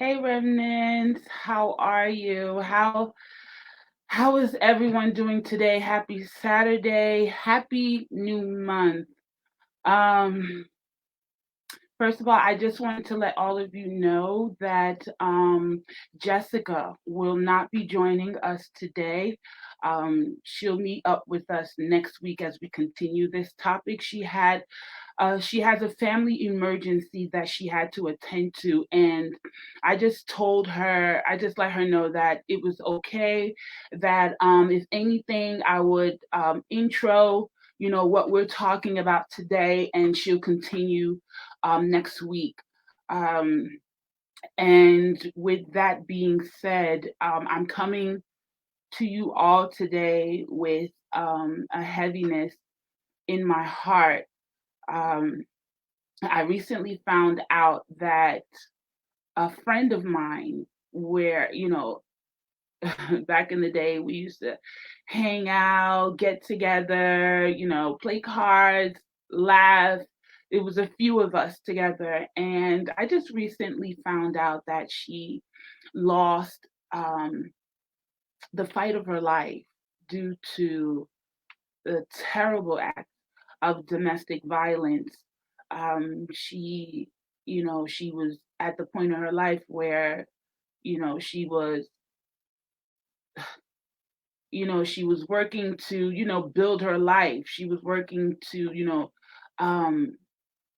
Hey remnants, how are you? How is everyone doing today? Happy Saturday, happy new month. Um First of all, I just wanted to let all of you know that Jessica will not be joining us today. She'll meet up with us next week as we continue this topic. She has a family emergency that she had to attend to, and I just let her know that it was okay. That if anything, I would intro, what we're talking about today, and she'll continue next week. Um, and with that being said, I'm coming to you all today with a heaviness in my heart. Um, I recently found out that a friend of mine, where, back in the day, we used to hang out, get together, play cards, laugh. It was a few of us together. And I just recently found out that she lost the fight of her life due to the terrible act of domestic violence. She, she was at the point of her life where, she was, she was working to, build her life. She was working to, um,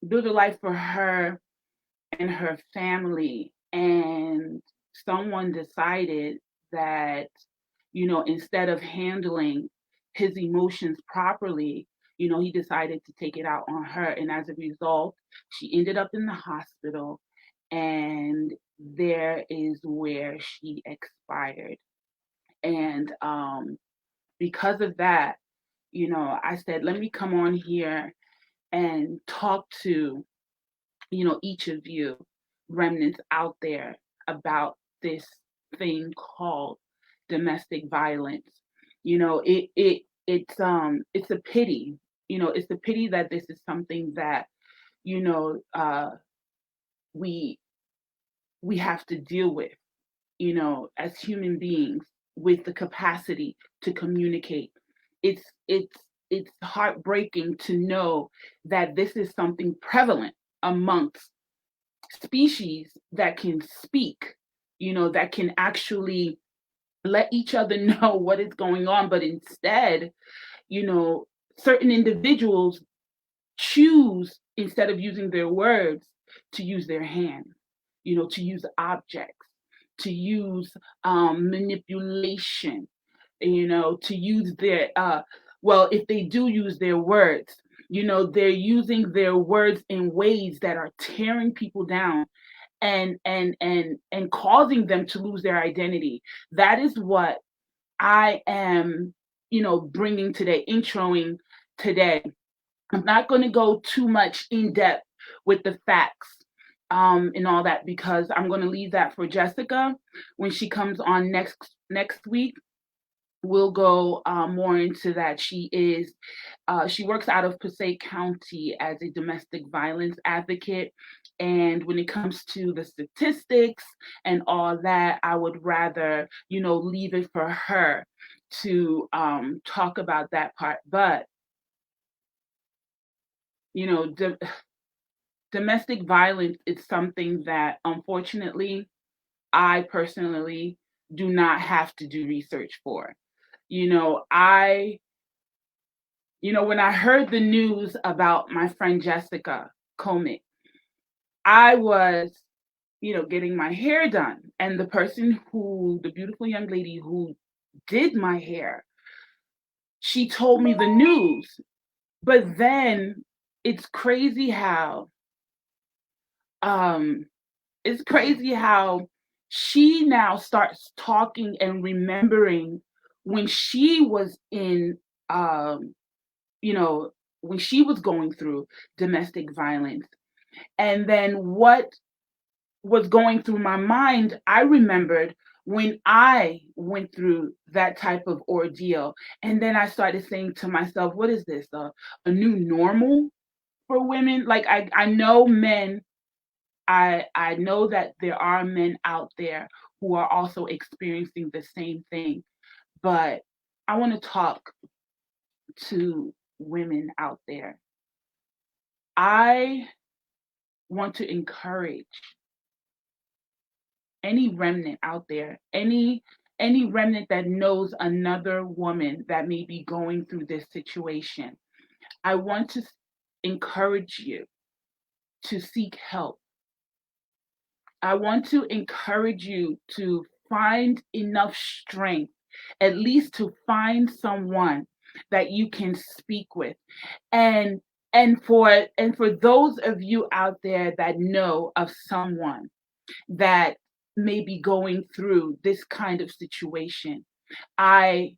build a life for her and her family. And someone decided that, instead of handling his emotions properly, he decided to take it out on her. And as a result, she ended up in the hospital. And there is where she expired. And because of that, I said, let me come on here and talk to, each of you remnants out there about this thing called domestic violence. It's a pity. It's a pity that this is something that, you know, uh we we have to deal with, as human beings, with the capacity to communicate. It's it's it's heartbreaking to know that this is something prevalent amongst species that can speak, that can actually let each other know what is going on. But instead, you know, certain individuals choose, instead of using their words, to use their hands, to use objects, to use manipulation, to use their, well, if they do use their words, they're using their words in ways that are tearing people down and causing them to lose their identity. That is what I am, bringing today, introing today. I'm not going to go too much in depth with the facts and all that, because I'm going to leave that for Jessica when she comes on next week. We'll go more into that. She works out of Passaic County as a domestic violence advocate. And when it comes to the statistics and all that, I would rather, leave it for her to talk about that part. But, you know, domestic violence is something that, unfortunately, I personally do not have to do research for. You know, I when I heard the news about my friend Jessica Comic, I was, getting my hair done. And the beautiful young lady who did my hair, she told me the news. But then it's crazy how, um, it's crazy how she now starts talking and remembering when she was in, um, you know, when she was going through domestic violence. And then what was going through my mind, I remembered when I went through that type of ordeal. And then I started saying to myself, what is this? A new normal for women? Like, I know men I know that there are men out there who are also experiencing the same thing, but I want to talk to women out there. I want to encourage any remnant out there, any remnant that knows another woman that may be going through this situation. I want to encourage you to seek help. I want to encourage you to find enough strength, at least to find someone that you can speak with. And and for those of you out there that know of someone that may be going through this kind of situation, I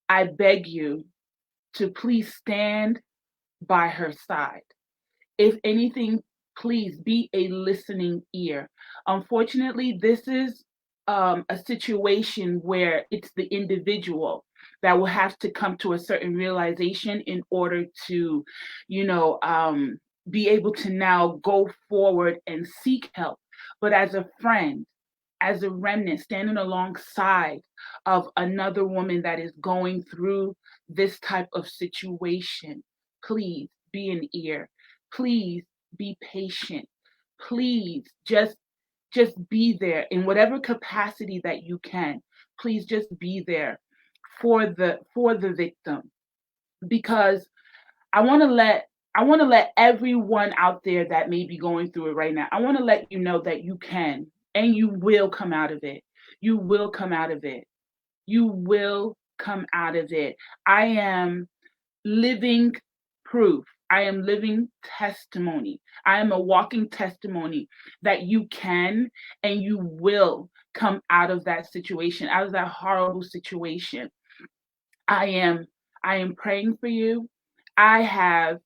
I beg you to please stand by her side. If anything, please be a listening ear. Unfortunately, this is a situation where it's the individual that will have to come to a certain realization in order to, you know, be able to now go forward and seek help. But as a friend, as a remnant, standing alongside of another woman that is going through this type of situation, please be an ear. Please be patient. Please just be there in whatever capacity that you can. Please just be there for the victim, because I want to let I want to let everyone out there that may be going through it right now. I want to let you know that you can and you will come out of it. You will come out of it. You will come out of it. I am living proof. I am living testimony. I am a walking testimony that you can and you will come out of that situation, out of that horrible situation. I am I am praying for you. I have,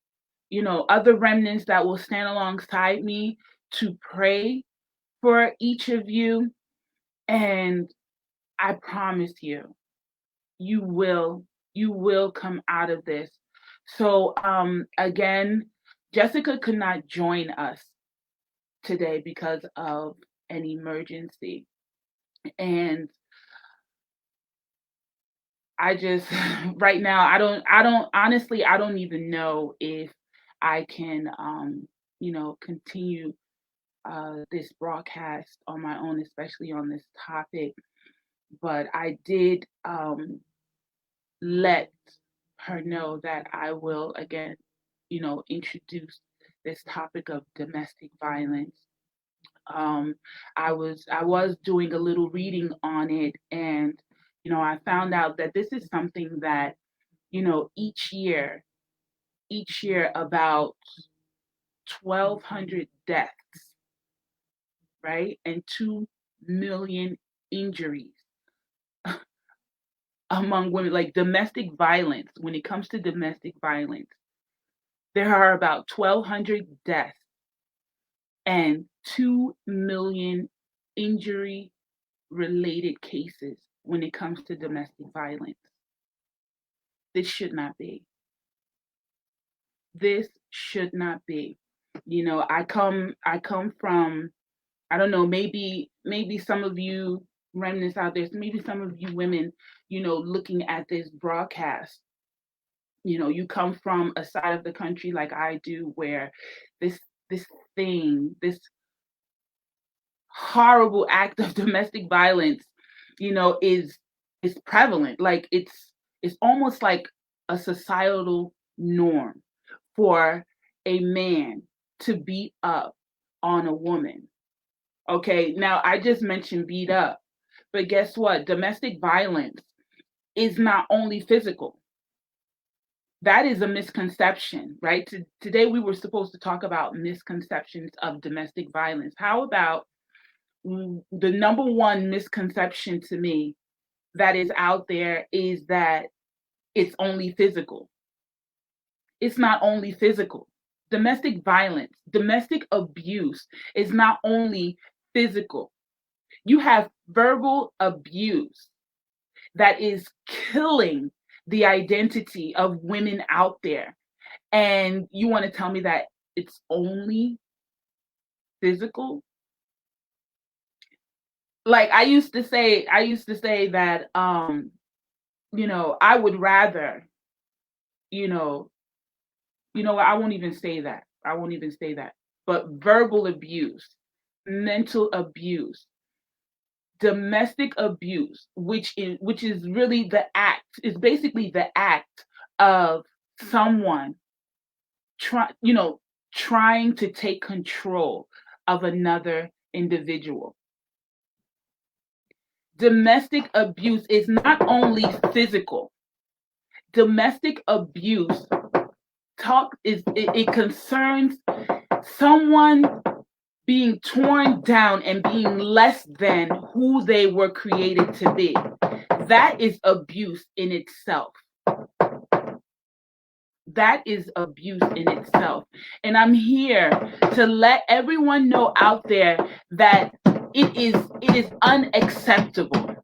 other remnants that will stand alongside me to pray for each of you, and I promise you, you will you will come out of this. So again, Jessica could not join us today because of an emergency, and I just right now I don't honestly I don't even know if I can continue this broadcast on my own, especially on this topic. But I did let her know that I will again, introduce this topic of domestic violence. Um, I was doing a little reading on it, and I found out that this is something that each year about 1,200 deaths, right, and 2 million injuries among women, like domestic violence. When it comes to domestic violence, there are about 1,200 deaths and 2 million injury related cases when it comes to domestic violence. This should not be. This should not be. I come from, I don't know, maybe some of you remnants out there, maybe some of you women, looking at this broadcast, you come from a side of the country like I do, where this this this horrible act of domestic violence, is prevalent. Like it's almost like a societal norm for a man to beat up on a woman. Okay, now I just mentioned beat up, but guess what? Domestic violence is not only physical. That is a misconception, right? Today we were supposed to talk about misconceptions of domestic violence. How about the number one misconception to me that is out there is that it's only physical. It's not only physical. Domestic violence, domestic abuse is not only physical. You have verbal abuse that is killing the identity of women out there. And you want to tell me that it's only physical. Like I used to say that I would rather, you know, what, I won't even say that. I won't even say that. But verbal abuse, mental abuse, domestic abuse, which is really the act, is basically the act of someone try, you know, trying to take control of another individual. Domestic abuse is not only physical. Domestic abuse it concerns someone being torn down and being less than who they were created to be. That is abuse in itself. That is abuse in itself. And I'm here to let everyone know out there that it is unacceptable.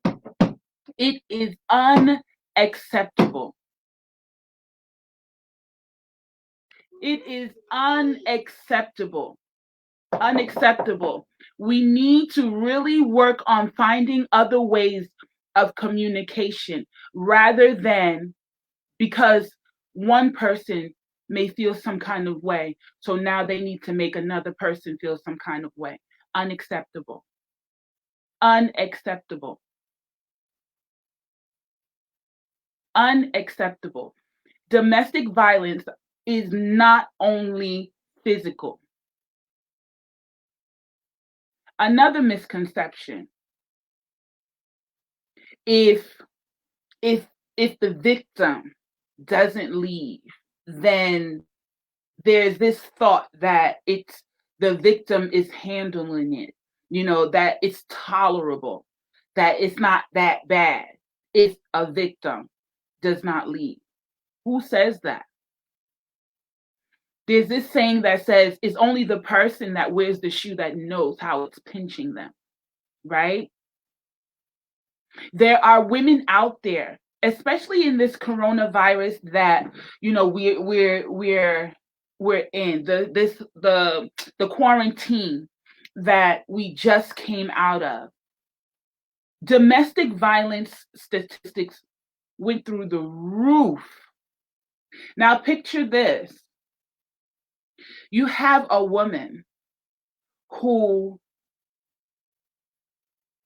It is unacceptable. It is unacceptable. Unacceptable. We need to really work on finding other ways of communication rather than, because one person may feel some kind of way, so now they need to make another person feel some kind of way. Unacceptable. Unacceptable. Unacceptable. Domestic violence is not only physical. Another misconception, if if if the victim doesn't leave, then there's this thought that it's the victim is handling it, that it's tolerable, that it's not that bad if a victim does not leave. Who says that? There's this saying that says it's only the person that wears the shoe that knows how it's pinching them, right? There are women out there, especially in this coronavirus that we're in the quarantine that we just came out of. Domestic violence statistics went through the roof. Now picture this. You have a woman who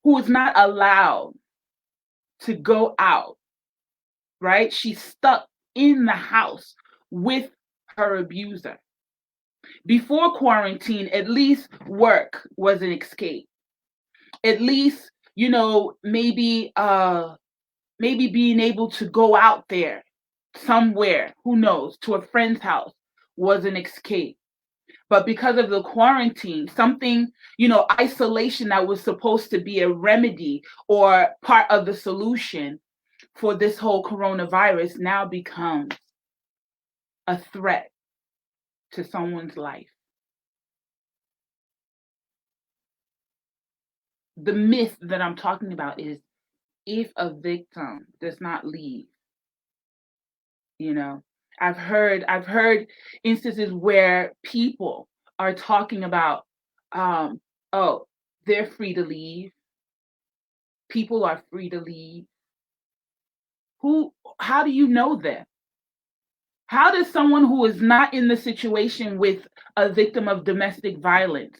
is not allowed to go out, right? She's stuck in the house with her abuser. Before quarantine, at least work was an escape. At least, maybe being able to go out there somewhere, who knows, to a friend's house was an escape. But because of the quarantine, something, isolation that was supposed to be a remedy or part of the solution for this whole coronavirus now becomes a threat to someone's life. The myth that I'm talking about is, if a victim does not leave, I've heard instances where people are talking about, oh, they're free to leave. People are free to leave. How do you know that? How does someone who is not in the situation with a victim of domestic violence,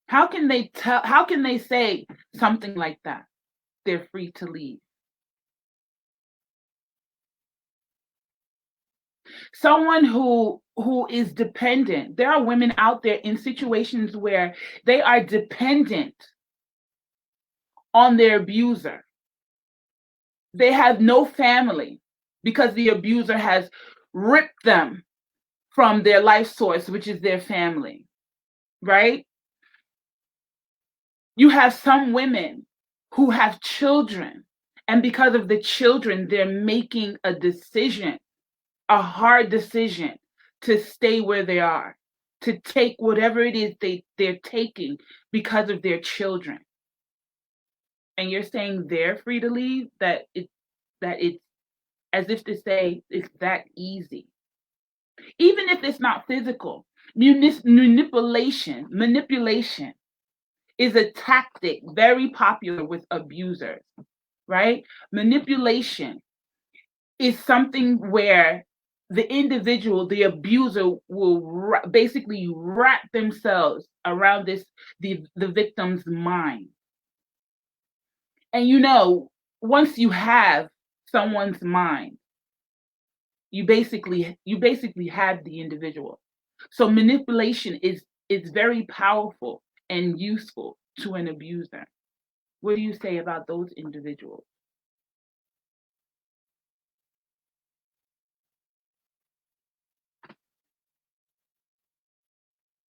how can they say something like that? They're free to leave. Someone who is dependent. There are women out there in situations where they are dependent on their abuser. They have no family because the abuser has ripped them from their life source, which is their family, right? You have some women who have children, and because of the children, they're making a decision, a hard decision, to stay where they are, to take whatever it is they're taking because of their children. And you're saying they're free to leave? That it's as if to say it's that easy. Even if it's not physical. Manipulation is a tactic very popular with abusers, right? Manipulation is something where the individual, the abuser, will basically wrap themselves around the victim's mind. And once you have someone's mind, you basically have the individual. So manipulation is very powerful and useful to an abuser. What do you say about those individuals?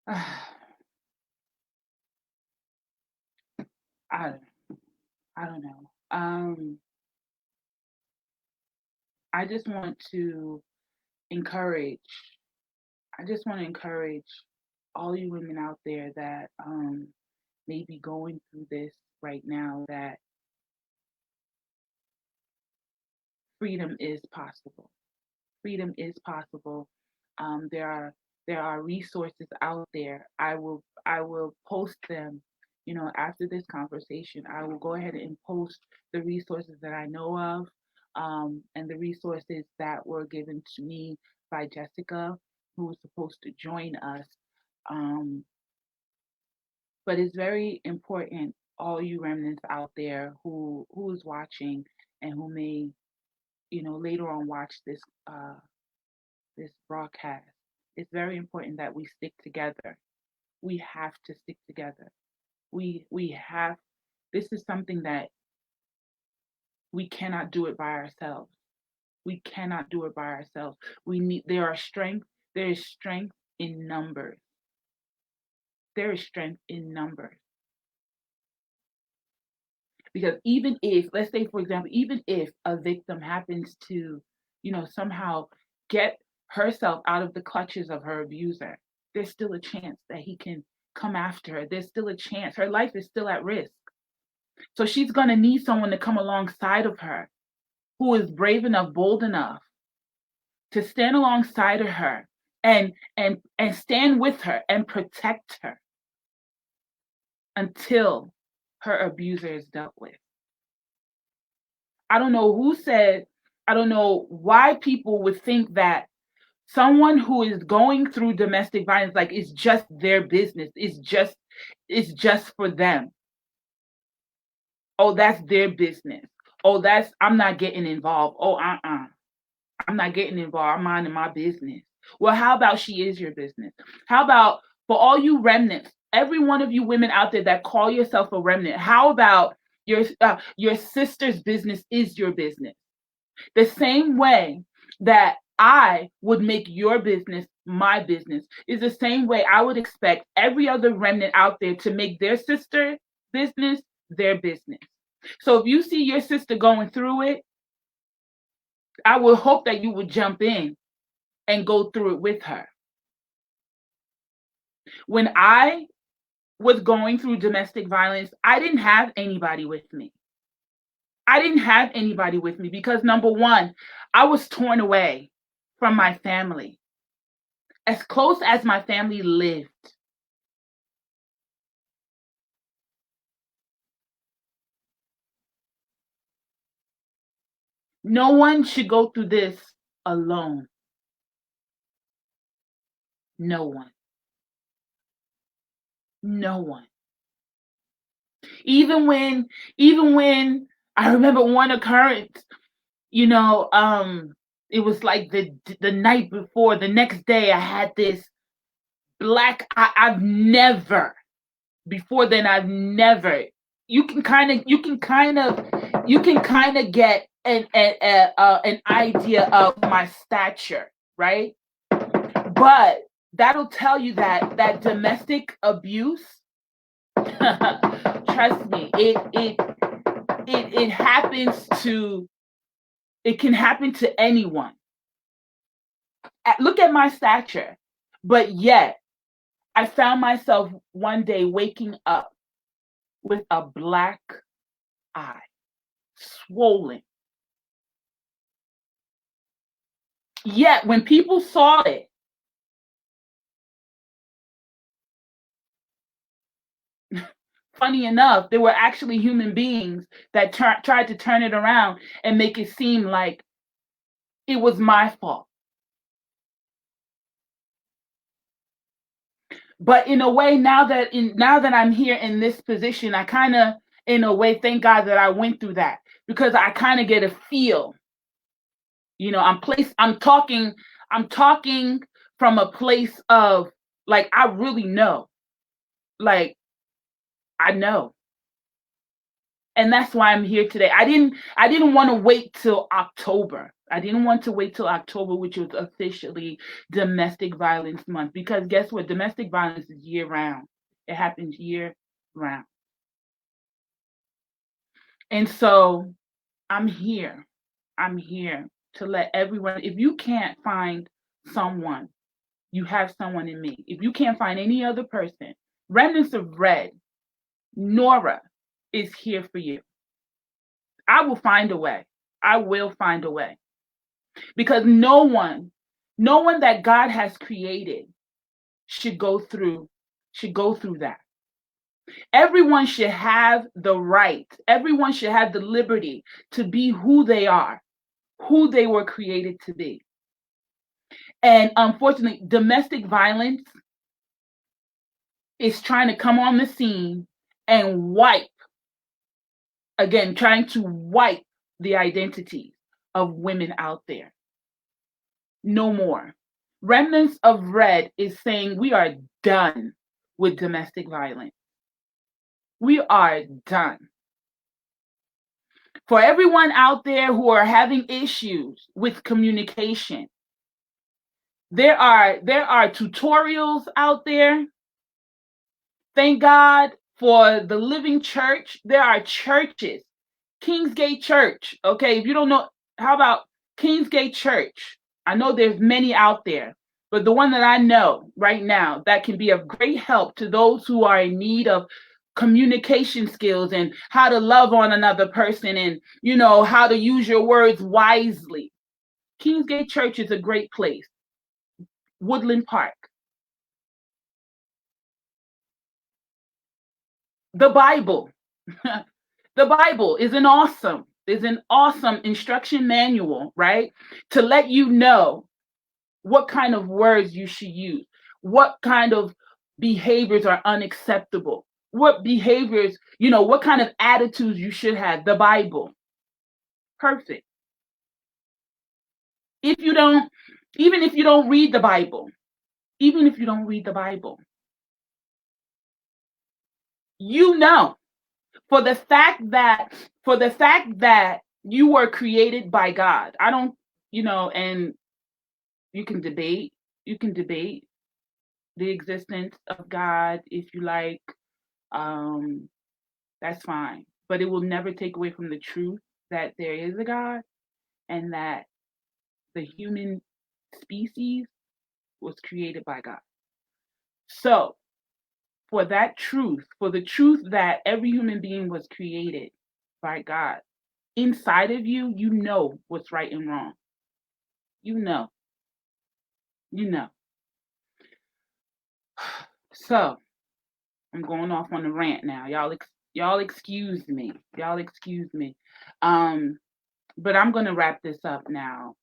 I I don't know. I just want to encourage. I just want to encourage all you women out there that may be going through this right now, that freedom is possible. Freedom is possible. There are resources out there. I will post them. After this conversation, I will go ahead and post the resources that I know of, and the resources that were given to me by Jessica, who was supposed to join us. Um, but it's very important, all you remnants out there who is watching and who may, later on watch this broadcast. It's very important that we stick together. We have to stick together. We have This is something that we cannot do it by ourselves. We cannot do it by ourselves. There is strength in numbers. There is strength in numbers. Because even if, let's say, for example, even if a victim happens to, somehow get herself out of the clutches of her abuser, there's still a chance that he can come after her. There's still a chance. Her life is still at risk. So she's going to need someone to come alongside of her who is brave enough, bold enough to stand alongside of her and stand with her and protect her until her abuser is dealt with. I don't know who said, I don't know why people would think that someone who is going through domestic violence, like, it's just their business. It's just for them. Oh, that's their business. Oh, I'm not getting involved. Oh, I'm not getting involved. I'm minding my business. Well, how about she is your business? How about for all you remnants, every one of you women out there that call yourself a remnant, how about your sister's business is your business? The same way that I would make your business my business is the same way I would expect every other remnant out there to make their sister business their business. So if you see your sister going through it, I would hope that you would jump in and go through it with her. When I was going through domestic violence, I didn't have anybody with me. I didn't have anybody with me because, number one, I was torn away from my family, as close as my family lived. No one should go through this alone. No one. No one. Even when I remember one occurrence, it was like the night before, the next day I had this black. I've never before then. I've never. You can kind of get an idea of my stature, right? But that'll tell you that domestic abuse. Trust me, it happens to. It can happen to anyone. Look at my stature, but yet I found myself one day waking up with a black eye, swollen. Yet when people saw it, funny enough, there were actually human beings that tried to turn it around and make it seem like it was my fault. But in a way, now that I'm here in this position, I kind of, in a way, thank God that I went through that, because I kind of get a feel. I'm talking from a place of, like, I really know. Like, I know. And that's why I'm here today. I didn't want to wait till October. I didn't want to wait till October, which was officially Domestic Violence Month, because guess what? Domestic violence is year round. It happens year round. And so I'm here. I'm here to let everyone, if you can't find someone, you have someone in me. If you can't find any other person, Remnants of Red, Nora is here for you. I will find a way. I will find a way. Because no one that God has created should go through that. Everyone should have the right. Everyone should have the liberty to be who they are, who they were created to be. And unfortunately, domestic violence is trying to come on the scene and trying to wipe the identities of women out there. No more. Remnants of Red is saying we are done with domestic violence. We are done. For everyone out there who are having issues with communication, there are tutorials out there. Thank God for the Living Church. There are churches. Kingsgate Church. Okay, if you don't know, how about Kingsgate Church? I know there's many out there, but the one that I know right now that can be of great help to those who are in need of communication skills and how to love on another person, and how to use your words wisely. Kingsgate Church is a great place. Woodland Park. The Bible. The Bible is an awesome instruction manual, right? To let you know what kind of words you should use, what kind of behaviors are unacceptable, what behaviors, what kind of attitudes you should have. The Bible. Perfect. If you don't, even if you don't read the Bible, even if you don't read the Bible, you know, for the fact that you were created by God. I don't, and you can debate the existence of God if you like. That's fine. But it will never take away from the truth that there is a God, and that the human species was created by God. So, for the truth that every human being was created by God, inside of you, you know what's right and wrong. You know. You know. So, I'm going off on a rant now. Y'all excuse me. Y'all excuse me. But I'm going to wrap this up now.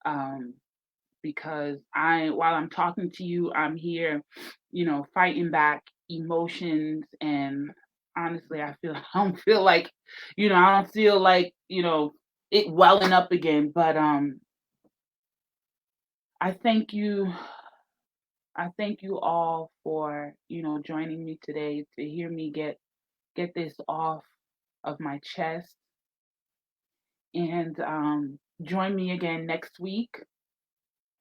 Because while I'm talking to you, I'm here, fighting back emotions. And honestly, I don't feel like, I don't feel like, it welling up again. But I thank you. I thank you all for, joining me today to hear me get this off of my chest. And join me again next week,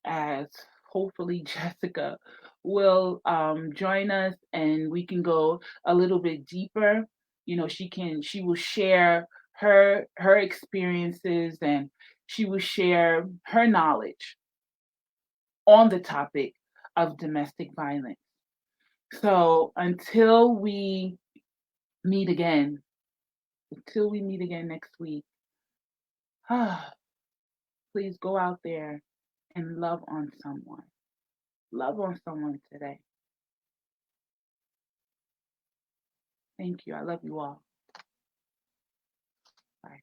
as hopefully Jessica will join us, and we can go a little bit deeper. She will share her experiences, and she will share her knowledge on the topic of domestic violence. So until we meet again next week, please go out there and love on someone. Love on someone today. Thank you. I love you all. Bye.